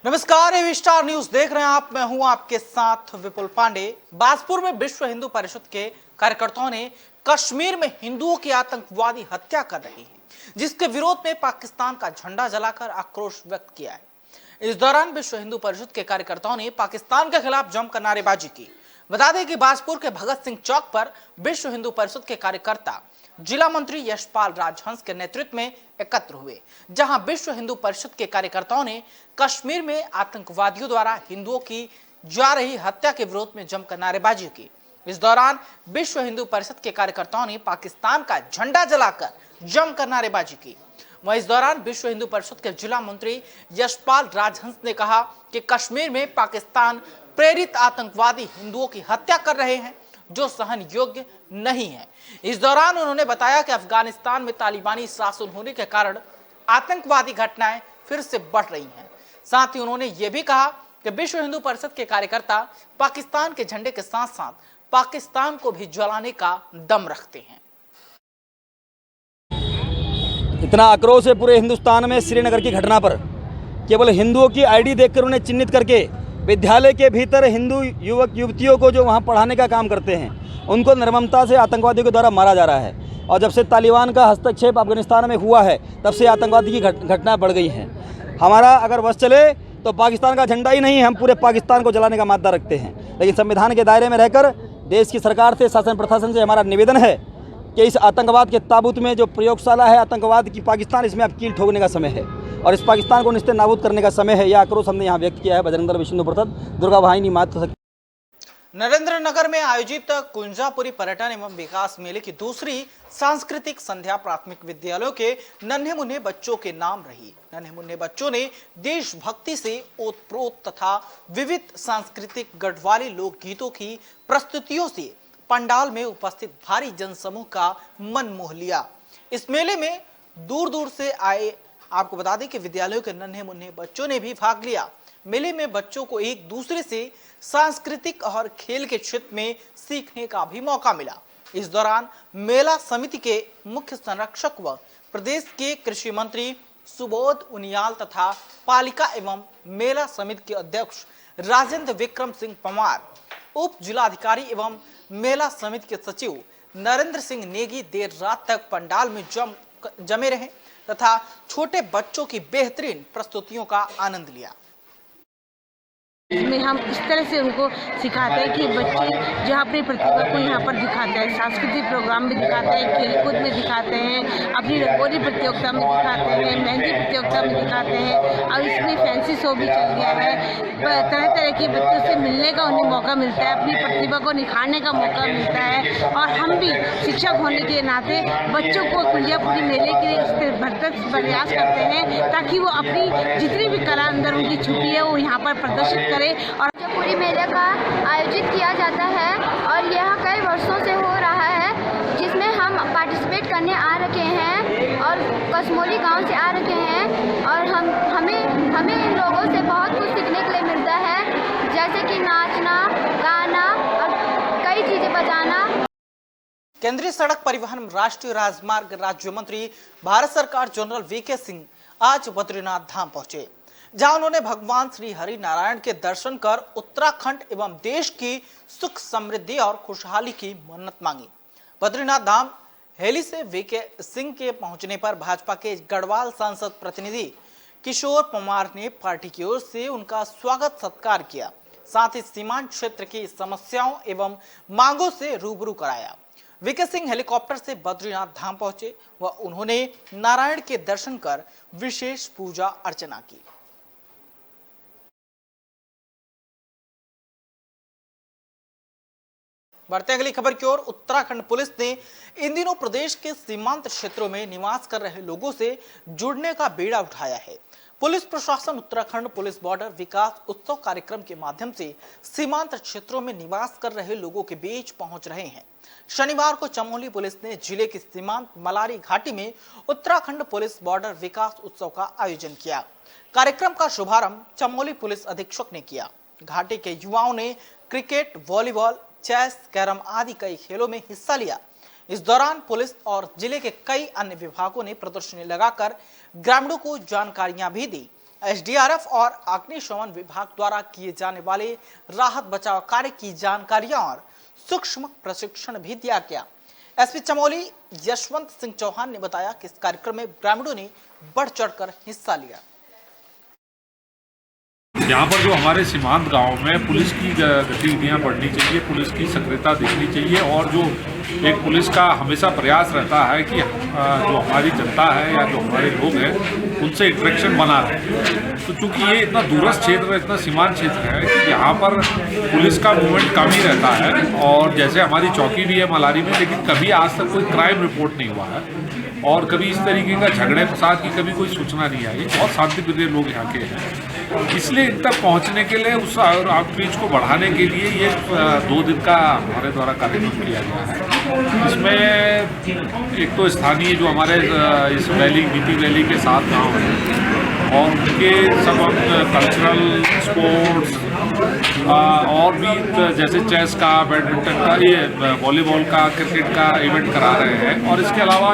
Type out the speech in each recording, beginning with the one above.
नमस्कार, एवी star news देख रहे हैं आप। मैं हूं आपके साथ विपुल पांडे। बाजपुर में विश्व हिंदू परिषद के कार्यकर्ताओं ने कश्मीर में हिंदुओं की आतंकवादी हत्या कर रही है, जिसके विरोध में पाकिस्तान का झंडा जलाकर आक्रोश व्यक्त किया है। इस दौरान विश्व हिंदू परिषद के कार्यकर्ताओं ने पाकिस्तान के खिलाफ जमकर नारेबाजी की। बता दें कि बाजपुर के भगत सिंह चौक पर विश्व हिंदू परिषद के कार्यकर्ता जिला मंत्री यशपाल राजहंस के नेतृत्व में एकत्र हुए, जहां विश्व हिंदू परिषद के कार्यकर्ताओं ने कश्मीर में आतंकवादियों द्वारा हिंदुओं की जा रही हत्या के विरोध में जमकर नारेबाजी की। इस दौरान विश्व हिंदू परिषद के कार्यकर्ताओं ने पाकिस्तान का झंडा जलाकर जमकर नारेबाजी की। वहीं इस दौरान विश्व हिंदू परिषद के जिला मंत्री यशपाल राजहंस ने कहा कि कश्मीर में पाकिस्तान प्रेरित आतंकवादी हिंदुओं की हत्या कर रहे हैं, जो सहन योग्य नहीं है। इस दौरान उन्होंने बताया कि अफगानिस्तान में तालिबानी शासन होने के कारण आतंकवादी घटनाएं फिर से बढ़ रही हैं। साथ ही उन्होंने यह भी कहा कि विश्व हिंदू परिषद के कार्यकर्ता पाकिस्तान के झंडे के साथ साथ पाकिस्तान को भी जलाने का दम रखते हैं। इतना आक्रोश है पूरे हिंदुस्तान में श्रीनगर की घटना पर। केवल हिंदुओं की आईडी देखकर उन्हें चिन्हित करके विद्यालय के भीतर हिंदू युवक युवतियों को जो वहां पढ़ाने का काम करते हैं, उनको निर्ममता से आतंकवादियों के द्वारा मारा जा रहा है। और जब से तालिबान का हस्तक्षेप अफगानिस्तान में हुआ है, तब से आतंकवादी की घटनाएं बढ़ गई हैं। हमारा अगर बस चले तो पाकिस्तान का झंडा ही नहीं, हम पूरे पाकिस्तान को जलाने का मादा रखते हैं। लेकिन संविधान के दायरे में रहकर देश की सरकार से, शासन प्रशासन से हमारा निवेदन है कि इस आतंकवाद के ताबूत में जो प्रयोगशाला है आतंकवाद की पाकिस्तान, इसमें अब कील ठोकने का समय है और इस पाकिस्तान को निश्चित नाबूद करने का समय है। यह आक्रोश हमने यहाँ व्यक्त किया है बजरंग दल विश्व हिंदू परिषद दुर्गा वाहिनी मातृ। नरेंद्र नगर में आयोजित कुंजापुरी पर्यटन एवं विकास मेले की दूसरी सांस्कृतिक संध्या प्राथमिक विद्यालयों के नन्हे मुन्ने बच्चों के नाम रही। नन्हे मुन्ने बच्चों ने देशभक्ति से ओतप्रोत तथा विविध सांस्कृतिक गढ़वाली लोकगीतों की प्रस्तुतियों से पंडाल में उपस्थित भारी जनसमूह का मन मोह लिया। इस मेले में दूर दूर से आए, आपको बता दें कि विद्यालयों के नन्हे मुन्ने बच्चों ने भी भाग लिया। मेले में बच्चों को एक दूसरे से सांस्कृतिक और खेल के क्षेत्र में सीखने का भी मौका मिला। इस दौरान मेला समिति के मुख्य संरक्षक व प्रदेश के कृषि मंत्री सुबोध उनियाल तथा पालिका एवं मेला समिति के अध्यक्ष राजेंद्र विक्रम सिंह पंवार, उप जिलाधिकारी एवं मेला समिति के सचिव नरेंद्र सिंह नेगी देर रात तक पंडाल में जमे रहे तथा छोटे बच्चों की बेहतरीन प्रस्तुतियों का आनंद लिया। इसमें हम इस तरह से उनको सिखाते हैं कि बच्चे जो अपनी प्रतिभा को यहाँ पर दिखाते हैं, सांस्कृतिक प्रोग्राम में दिखाते हैं, खेलकूद में दिखाते हैं, अपनी रंगोली प्रतियोगिता में दिखाते हैं, मेहंदी प्रतियोगिता में दिखाते हैं। और इसमें फैंसी शो भी चल गया है। तरह तरह के बच्चों से मिलने का उन्हें मौका मिलता है, अपनी प्रतिभा को निखारने का मौका मिलता है। और हम भी शिक्षक होने के नाते बच्चों को कुंजापुरी मेले के लिए भरसक प्रयास करते हैं ताकि वो अपनी जितनी भी कला अंदर उनकी छुपी है वो यहाँ पर प्रदर्शित करें। और कुंजापुरी मेले का आयोजित किया जाता है और यह कई वर्षों से हो रहा है, जिसमें हम पार्टिसिपेट करने आ रखे हैं और कसमोली गांव से आ रखे हैं। और हमें इन लोगों से बहुत कुछ सीखने के लिए मिलता है, जैसे कि नाचना, गाना और कई चीज़ें बजाना। केंद्रीय सड़क परिवहन राष्ट्रीय राजमार्ग राज्य मंत्री भारत सरकार जनरल वीके सिंह आज बद्रीनाथ धाम पहुंचे, जहां उन्होंने भगवान श्री हरि नारायण के दर्शन कर उत्तराखंड एवं देश की सुख समृद्धि और खुशहाली की मन्नत मांगी। बद्रीनाथ धाम हेली से वीके सिंह के पहुंचने पर भाजपा के गढ़वाल सांसद प्रतिनिधि किशोर पंवार ने पार्टी की ओर से उनका स्वागत सत्कार किया, साथ ही सीमांत क्षेत्र की समस्याओं एवं मांगों से रूबरू कराया। वीके सिंह हेलीकॉप्टर से बद्रीनाथ धाम पहुंचे व उन्होंने नारायण के दर्शन कर विशेष पूजा अर्चना की। बढ़ते अगली खबर की ओर। उत्तराखंड पुलिस ने इन दिनों प्रदेश के सीमांत क्षेत्रों में निवास कर रहे लोगों से जुड़ने का बीड़ा उठाया है। पुलिस प्रशासन उत्तराखंड पुलिस बॉर्डर विकास उत्सव कार्यक्रम के माध्यम से सीमांत क्षेत्रों में निवास कर रहे लोगों के बीच पहुंच रहे हैं। शनिवार को चमोली पुलिस ने जिले की सीमांत मलारी घाटी में उत्तराखंड पुलिस बॉर्डर विकास उत्सव का आयोजन किया। कार्यक्रम का शुभारंभ चमोली पुलिस अधीक्षक ने किया। घाटी के युवाओं ने क्रिकेट, वॉलीबॉल, चेस, कैरम आदि कई खेलों में हिस्सा लिया। इस दौरान पुलिस और जिले के कई अन्य विभागों ने प्रदर्शनी लगाकर ग्रामीणों को जानकारियां भी दी। एसडीआरएफ और अग्निशमन विभाग द्वारा किए जाने वाले राहत बचाव कार्य की जानकारियां और सूक्ष्म प्रशिक्षण भी दिया गया। एसपी चमोली यशवंत सिंह चौहान ने बताया कि इस कार्यक्रम में ग्रामीणों ने बढ़ चढ़कर हिस्सा लिया। यहाँ पर जो हमारे सीमांत गांव में पुलिस की गतिविधियाँ बढ़नी चाहिए, पुलिस की सक्रियता दिखनी चाहिए और जो एक पुलिस का हमेशा प्रयास रहता है कि जो हमारी जनता है या जो हमारे लोग हैं उनसे इंटरेक्शन बना रहे। तो चूँकि ये इतना दूरस्थ क्षेत्र है, इतना सीमांत क्षेत्र है कि यहाँ पर पुलिस का मूवमेंट कम ही रहता है और जैसे हमारी चौकी भी है मलारी में, लेकिन कभी आज तक कोई क्राइम रिपोर्ट नहीं हुआ है और कभी इस तरीके का झगड़े फसाद की कभी कोई सूचना नहीं आई और शांतिप्रिय लोग यहाँ के हैं। इसलिए इन तक पहुँचने के लिए उस आउटरीच को बढ़ाने के लिए ये 2 दिन का हमारे द्वारा कार्यक्रम किया गया है। इसमें एक तो स्थानीय जो हमारे इस बीती वैली के 7 गाँव हैं और उनके सब कल्चरल स्पोर्ट्स और भी जैसे चेस का, बैडमिंटन का, ये वॉलीबॉल का, क्रिकेट का इवेंट करा रहे हैं और इसके अलावा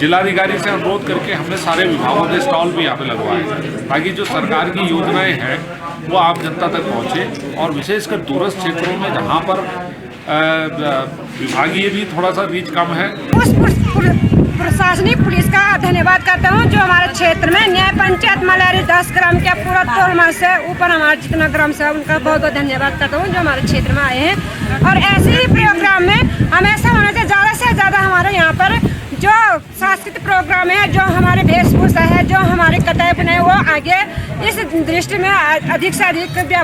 जिलाधिकारी से अनुरोध करके हमने सारे विभागों के स्टॉल भी यहाँ पे लगवाए ताकि जो सरकार की योजनाएं हैं वो आम जनता तक पहुँचे और विशेषकर दूरस्थ क्षेत्रों में जहाँ पर विभागीय भी थोड़ा सा रीच कम है। प्रशासनिक पुलिस का धन्यवाद करता हूँ जो हमारे क्षेत्र में न्याय पंचायत मलारी 10 ग्राम के पूरा तोड़मा से ऊपर हमारे जितना ग्राम से उनका बहुत बहुत धन्यवाद करता हूँ जो हमारे क्षेत्र में आए हैं। और ऐसे ही प्रोग्राम में हमेशा होना चाहिए, ज़्यादा से ज़्यादा हमारे यहाँ पर जो सांस्कृतिक प्रोग्राम है, जो हमारे वेशभूषा है, जो हमारे कताई बुनाई, वो आगे इस दृष्टि में अधिक से अधिक।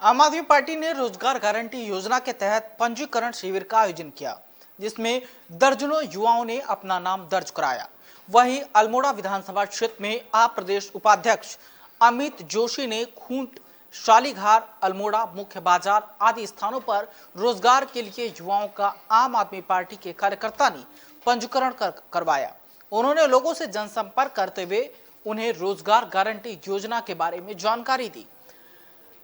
आम आदमी पार्टी ने रोजगार गारंटी योजना के तहत पंजीकरण शिविर का आयोजन किया जिसमें दर्जनों युवाओं ने अपना नाम दर्ज कराया। वहीं अल्मोड़ा विधानसभा क्षेत्र में आप प्रदेश उपाध्यक्ष अमित जोशी ने खूंट, शालीघाट, अल्मोड़ा, मुख्य बाजार आदि स्थानों पर रोजगार के लिए युवाओं का आम आदमी पार्टी के कार्यकर्ता ने पंजीकरण करवाया। उन्होंने लोगों से जनसंपर्क करते हुए उन्हें रोजगार गारंटी योजना के बारे में जानकारी दी।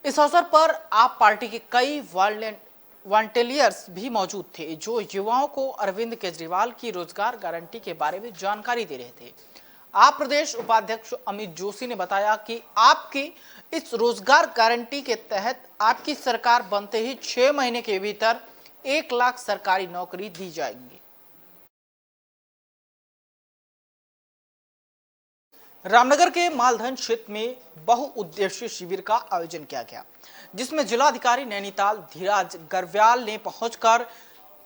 इस अवसर पर आप पार्टी के कई वॉलंटियर्स भी मौजूद थे जो युवाओं को अरविंद केजरीवाल की रोजगार गारंटी के बारे में जानकारी दे रहे थे। आप प्रदेश उपाध्यक्ष अमित जोशी ने बताया कि आपकी इस रोजगार गारंटी के तहत आपकी सरकार बनते ही 6 महीने के भीतर 1 लाख सरकारी नौकरी दी जाएंगी। रामनगर के मालधन क्षेत्र में बहुउद्देशीय शिविर का आयोजन किया गया जिसमें जिलाधिकारी नैनीताल धीराज गर्व्याल ने पहुंचकर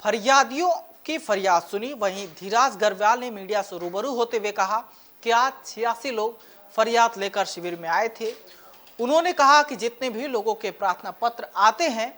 फरियादियों की फरियाद सुनी। वहीं धीराज गर्व्याल ने मीडिया से रूबरू होते हुए कहा कि आज 86 लोग फरियाद लेकर शिविर में आए थे। उन्होंने कहा कि जितने भी लोगों के प्रार्थना पत्र आते हैं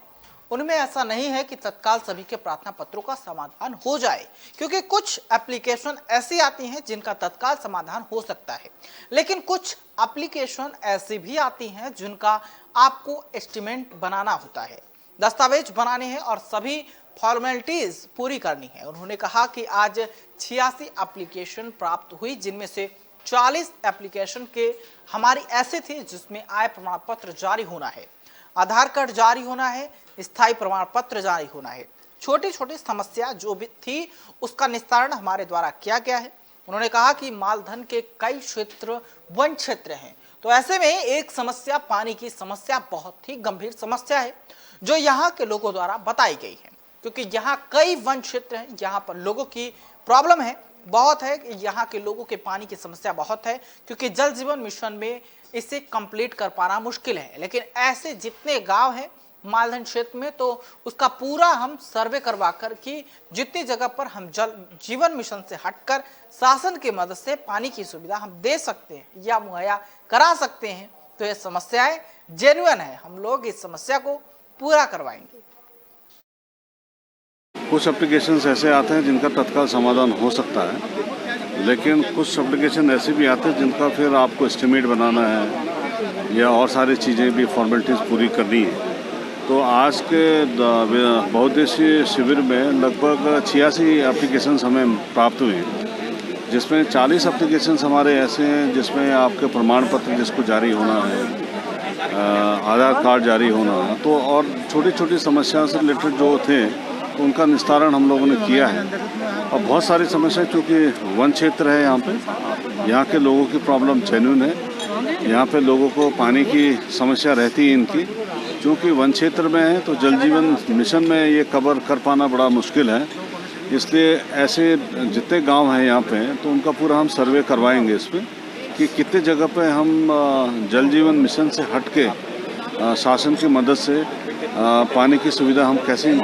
उनमें ऐसा नहीं है कि तत्काल सभी के प्रार्थना पत्रों का समाधान हो जाए, क्योंकि कुछ एप्लीकेशन ऐसी आती हैं जिनका तत्काल समाधान हो सकता है, लेकिन कुछ एप्लीकेशन ऐसी भी आती हैं जिनका आपको एस्टीमेट बनाना होता है, दस्तावेज बनाने हैं और सभी फॉर्मेलिटीज पूरी करनी है। उन्होंने कहा कि आज 86 एप्लीकेशन प्राप्त हुई जिनमें से 40 एप्लीकेशन के हमारी ऐसे थे जिसमें आय प्रमाण पत्र जारी होना है, आधार कार्ड जारी होना है, स्थायी प्रमाण पत्र जारी होना है। छोटी छोटी समस्या जो भी थी उसका निस्तारण हमारे द्वारा किया गया है। उन्होंने कहा कि मालधन के कई क्षेत्र वन क्षेत्र हैं, तो ऐसे में एक समस्या पानी की समस्या बहुत ही गंभीर समस्या है जो यहाँ के लोगों द्वारा बताई गई है, क्योंकि यहाँ कई वन क्षेत्र हैं, यहाँ पर लोगों की प्रॉब्लम है बहुत है, यहाँ के लोगों के पानी की समस्या बहुत है, क्योंकि जल जीवन मिशन में इसे कंप्लीट कर पाना मुश्किल है। लेकिन ऐसे जितने गांव हैं मालधन क्षेत्र में तो उसका पूरा हम सर्वे करवा कर कि जितनी जगह पर हम जल जीवन मिशन से हटकर शासन की मदद से पानी की सुविधा हम दे सकते हैं या मुहैया करा सकते हैं, तो ये समस्याएं जेन्युइन है, हम लोग इस समस्या को पूरा करवाएंगे। कुछ एप्लीकेशंस ऐसे आते हैं जिनका तत्काल समाधान हो सकता है, लेकिन कुछ एप्लीकेशन ऐसे भी आते हैं जिनका फिर आपको एस्टीमेट बनाना है या और सारी चीज़ें भी फॉर्मेलिटीज़ पूरी करनी है। तो आज के बहुउद्देशीय शिविर में लगभग 86 एप्लीकेशंस हमें प्राप्त हुए हैं, जिसमें 40 एप्लीकेशंस हमारे ऐसे हैं जिसमें आपके प्रमाण पत्र जिसको जारी होना है, आधार कार्ड जारी होना है, तो और छोटी छोटी समस्याओं से रिलेटेड जो थे तो उनका निस्तारण हम लोगों ने किया है। और बहुत सारी समस्याएं, चूँकि वन क्षेत्र है यहाँ पे, यहाँ के लोगों की प्रॉब्लम जेन्युइन है यहाँ पे लोगों को पानी की समस्या रहती है इनकी, क्योंकि वन क्षेत्र में है तो जल जीवन मिशन में ये कवर कर पाना बड़ा मुश्किल है। इसलिए ऐसे जितने गांव हैं यहाँ पे तो उनका पूरा हम सर्वे करवाएंगे इसमें कि कितने जगह पे हम जल जीवन मिशन से हट के शासन की मदद से पानी की सुविधा हम कैसे।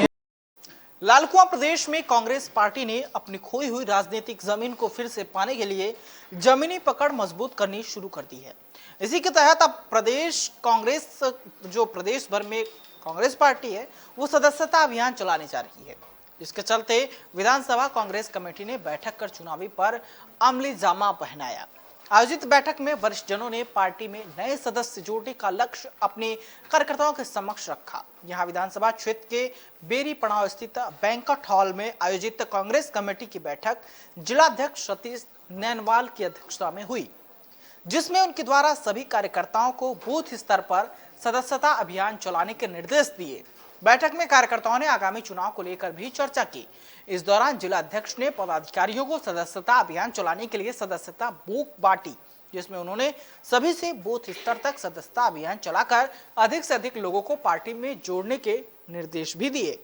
लालकुआं प्रदेश में कांग्रेस पार्टी ने अपनी खोई हुई राजनीतिक जमीन को फिर से पाने के लिए जमीनी पकड़ मजबूत करनी शुरू कर दी है। इसी के तहत अब प्रदेश कांग्रेस, जो प्रदेश भर में कांग्रेस पार्टी है, वो सदस्यता अभियान चलाने जा रही है। इसके चलते विधानसभा कांग्रेस कमेटी ने बैठक कर चुनावी पर अमली जामा पहनाया। आयोजित बैठक में वरिष्ठ जनों ने पार्टी में नए सदस्य जोड़ने का लक्ष्य अपने कार्यकर्ताओं के समक्ष रखा। यहां विधानसभा क्षेत्र के बेरी पड़ाव स्थित बैंक्वेट हॉल में आयोजित कांग्रेस कमेटी की बैठक जिलाध्यक्ष सतीश नैनवाल की अध्यक्षता में हुई, जिसमें उनके द्वारा सभी कार्यकर्ताओं को बूथ स्तर पर सदस्यता अभियान चलाने के निर्देश दिए। बैठक में कार्यकर्ताओं ने आगामी चुनाव को लेकर भी चर्चा की। इस दौरान जिलाध्यक्ष ने पदाधिकारियों को सदस्यता अभियान चलाने के लिए सदस्यता बुक बांटी, जिसमें उन्होंने सभी से बूथ स्तर तक सदस्यता अभियान चलाकर अधिक से अधिक लोगों को पार्टी में जोड़ने के निर्देश भी दिए।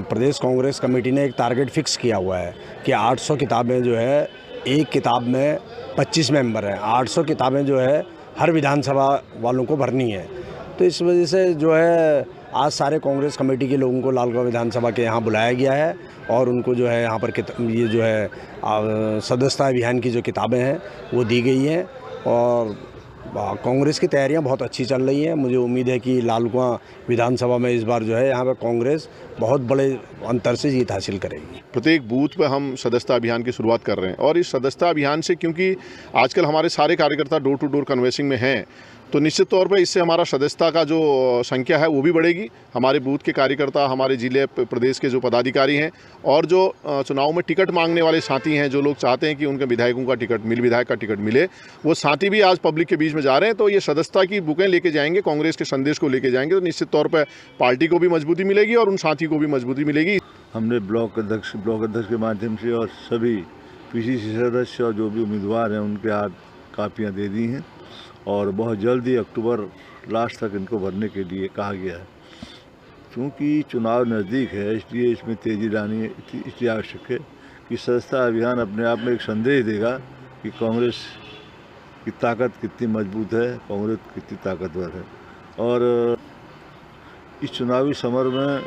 प्रदेश कांग्रेस कमेटी ने एक टारगेट फिक्स किया हुआ है कि 800 किताबें जो है, एक किताब में 25 मेंबर हैं, 800 किताबें जो है हर विधानसभा वालों को भरनी है। तो इस वजह से जो है आज सारे कांग्रेस कमेटी के लोगों को लालकुआं विधानसभा के यहाँ बुलाया गया है और उनको जो है यहाँ पर ये जो है सदस्यता अभियान की जो किताबें हैं वो दी गई हैं और कांग्रेस की तैयारियां बहुत अच्छी चल रही हैं। मुझे उम्मीद है कि लालकुआं विधानसभा में इस बार जो है यहाँ पर कांग्रेस बहुत बड़े अंतर से जीत हासिल करेगी। प्रत्येक बूथ पर हम सदस्यता अभियान की शुरुआत कर रहे हैं और इस सदस्यता अभियान से, क्योंकि आजकल हमारे सारे कार्यकर्ता डोर टू डोर कन्वेंसिंग में हैं, तो निश्चित तौर पर इससे हमारा सदस्यता का जो संख्या है वो भी बढ़ेगी। हमारे बूथ के कार्यकर्ता, हमारे जिले प्रदेश के जो पदाधिकारी हैं और जो चुनाव में टिकट मांगने वाले साथी हैं, जो लोग चाहते हैं कि उनके विधायकों का टिकट विधायक का टिकट मिले, वो साथी भी आज पब्लिक के बीच में जा रहे हैं। तो ये सदस्यता की बुकें लेके जाएंगे, कांग्रेस के संदेश को लेके जाएंगे, तो निश्चित तौर पर पार्टी को भी मजबूती मिलेगी और उन साथी को भी मजबूती मिलेगी। हमने ब्लॉक अध्यक्ष के माध्यम से और सभी पीसीसी सदस्य और जो भी उम्मीदवार हैं उनके हाथ कापियाँ दे दी हैं और बहुत जल्दी अक्टूबर लास्ट तक इनको भरने के लिए कहा गया है। क्योंकि चुनाव नज़दीक है, इसलिए इसमें तेज़ी लानी इसलिए आवश्यक है कि सदस्यता अभियान अपने आप में एक संदेश देगा कि कांग्रेस की ताकत कितनी मजबूत है, कांग्रेस कितनी ताकतवर है। और इस चुनावी समर में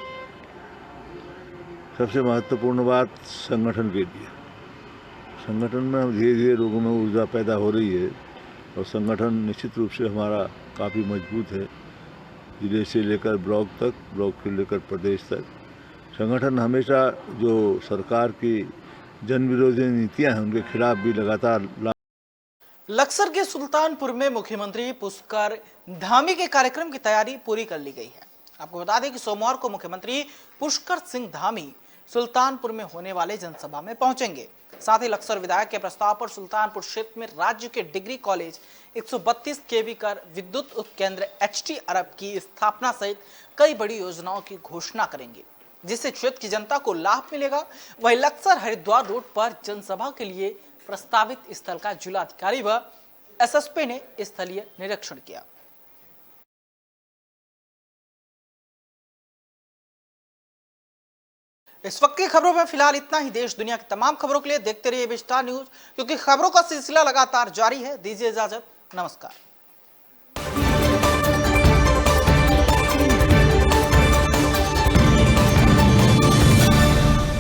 सबसे महत्वपूर्ण बात संगठन के लिए, संगठन में धीरे धीरे लोगों में ऊर्जा पैदा हो रही है और संगठन निश्चित रूप से हमारा काफ़ी मजबूत है। जिले से लेकर ब्लॉक तक, ब्लॉक से लेकर प्रदेश तक संगठन हमेशा जो सरकार की जन विरोधी नीतियां हैं उनके खिलाफ भी लगातार। लक्सर के सुल्तानपुर में मुख्यमंत्री पुष्कर धामी के कार्यक्रम की तैयारी पूरी कर ली गई है। आपको बता दें कि सोमवार को मुख्यमंत्री पुष्कर सिंह धामी सुल्तानपुर में होने वाले जनसभा में पहुंचेंगे। साथ ही लक्सर विधायक के प्रस्ताव पर सुल्तानपुर क्षेत्र में राज्य के डिग्री कॉलेज, 132 केवी का विद्युत उपकेंद्र, HT अरब की स्थापना सहित कई बड़ी योजनाओं की घोषणा करेंगे, जिससे क्षेत्र की जनता को लाभ मिलेगा। वहीं लक्सर हरिद्वार रोड पर जनसभा के लिए प्रस्तावित स्थल का जिलाधिकारी व SSP ने स्थलीय निरीक्षण किया। इस वक्त की खबरों में फिलहाल इतना ही। देश दुनिया की तमाम खबरों के लिए देखते रहिए विस्तार न्यूज, क्योंकि खबरों का सिलसिला लगातार जारी है। दीजिए इजाजत, नमस्कार।